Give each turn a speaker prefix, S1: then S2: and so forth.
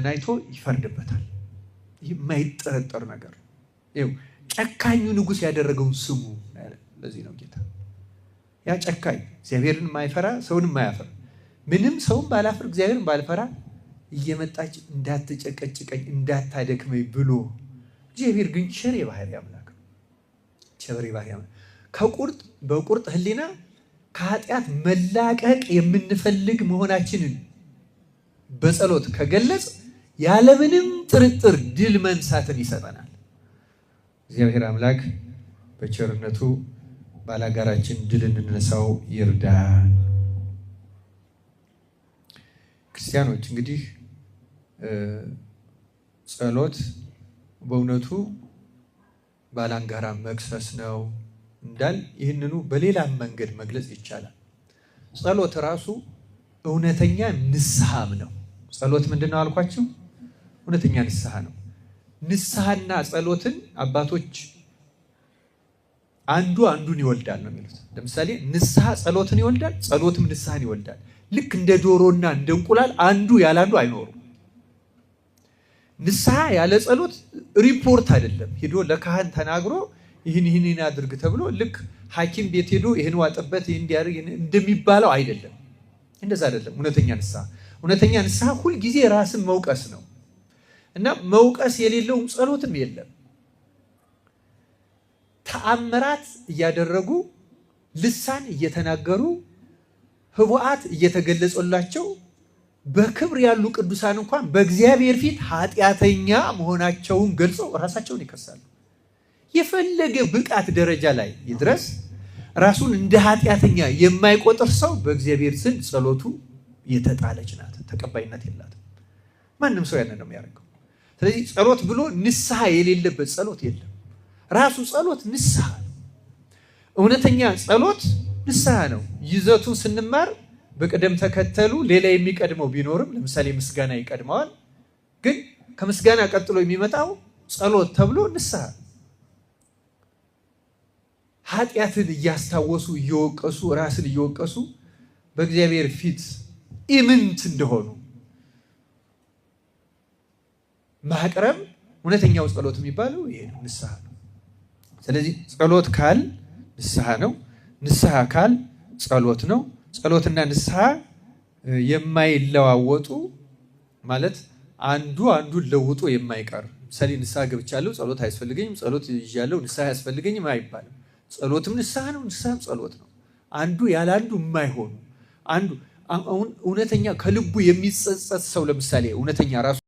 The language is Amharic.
S1: አይቶ ይፈርድበታል። ይህ የማይጠረጠር ነገር ነው። ጨካኙ ንጉሥ ያደረገውን ስሙ። ለዚህ ነው ጌታ ያ ጨካኝ እግዚአብሔርን የማይፈራ ሰውን የማያፈር ምንም ሰውን ባላፈር እግዚአብሔርን ባልፈራ እየመጣች እንዳትጨቀጭቀኝ እንዳታደክመኝ ብሎ እግዚአብሔር ግን ቸር የባህሪ አምላክ ነው። ቸር የባህሪ አምላክ በቁርጥ ህሊና ከኃጢአት መላቀቅ የምንፈልግ መሆናችንን በጸሎት ከገለጽ ያለምንም ጥርጥር ድል መንሳትን ይሰጠናል። እግዚአብሔር አምላክ በቸርነቱ ባላጋራችን ድል እንነሳው ይርዳን። ክርስቲያኖች እንግዲህ ጸሎት በእውነቱ ባላንጋራ መክሰስ ነው እንዳል ይህንኑ በሌላም መንገድ መግለጽ ይቻላል። ጸሎት ራሱ እውነተኛ ንስሐም ነው። ጸሎት ምንድነው አልኳችሁ? እውነተኛ ንስሐ ነው። ንስሐና ጸሎትን አባቶች አንዱ አንዱን ይወልዳል ነው የሚሉት። ለምሳሌ ንስሐ ጸሎትን ይወልዳል፣ ጸሎትም ንስሐን ይወልዳል። ልክ እንደ ዶሮና እንደ እንቁላል አንዱ ያለ አንዱ አይኖሩም። ንስሐ ያለ ጸሎት ሪፖርት አይደለም። ሄዶ ለካህን ተናግሮ ይህን አድርግ ተብሎ ልክ ሐኪም ቤት ሄዶ ይህን ዋጥበት ይህን እንዲያደርግ እንደሚባለው አይደለም። እንደዛ አይደለም እውነተኛ ንስሐ ሁልጊዜ ራስን መውቀስ ነው እና መውቀስ የሌለውም ጸሎትም የለም። ተአምራት እያደረጉ ልሳን እየተናገሩ ህቡዓት እየተገለጹላቸው በክብር ያሉ ቅዱሳን እንኳን በእግዚአብሔር ፊት ኃጢአተኛ መሆናቸውን ገልጸው ራሳቸውን ይከሳሉ። የፈለገ ብቃት ደረጃ ላይ ይድረስ ራሱን እንደ ኃጢአተኛ የማይቆጥር ሰው በእግዚአብሔር ዘንድ ጸሎቱ የተጣለች ናት፣ ተቀባይነት የላትም። ማንም ሰው ያንን ነው የሚያደርገው። ስለዚህ ጸሎት ብሎ ንስሐ የሌለበት ጸሎት የለም። ራሱ ጸሎት ንስሐ ነው። እውነተኛ ጸሎት ንስሐ ነው። ይዘቱን ስንማር በቅደም ተከተሉ ሌላ የሚቀድመው ቢኖርም ለምሳሌ ምስጋና ይቀድመዋል። ግን ከምስጋና ቀጥሎ የሚመጣው ጸሎት ተብሎ ንስሐ ኃጢአትን እያስታወሱ እየወቀሱ ራስን እየወቀሱ በእግዚአብሔር ፊት ኢምንት እንደሆኑ ማቅረብ እውነተኛው ጸሎት የሚባለው ይሄ ነው፣ ንስሐ ነው። ስለዚህ ጸሎት ካል ንስሐ ነው፣ ንስሐ ካል ጸሎት ነው። ጸሎትና ንስሐ የማይለዋወጡ ማለት አንዱ አንዱን ለውጦ የማይቀር ምሳሌ ንስሐ ገብቻለሁ ጸሎት አያስፈልገኝም፣ ጸሎት ይዣለሁ ንስሐ አያስፈልገኝም አይባልም። ጸሎትም ንስሐ ነው፣ ንስሐም ጸሎት ነው። አንዱ ያለ አንዱ የማይሆኑ አንዱ እውነተኛ ከልቡ የሚጸጸት ሰው ለምሳሌ እውነተኛ ራሱ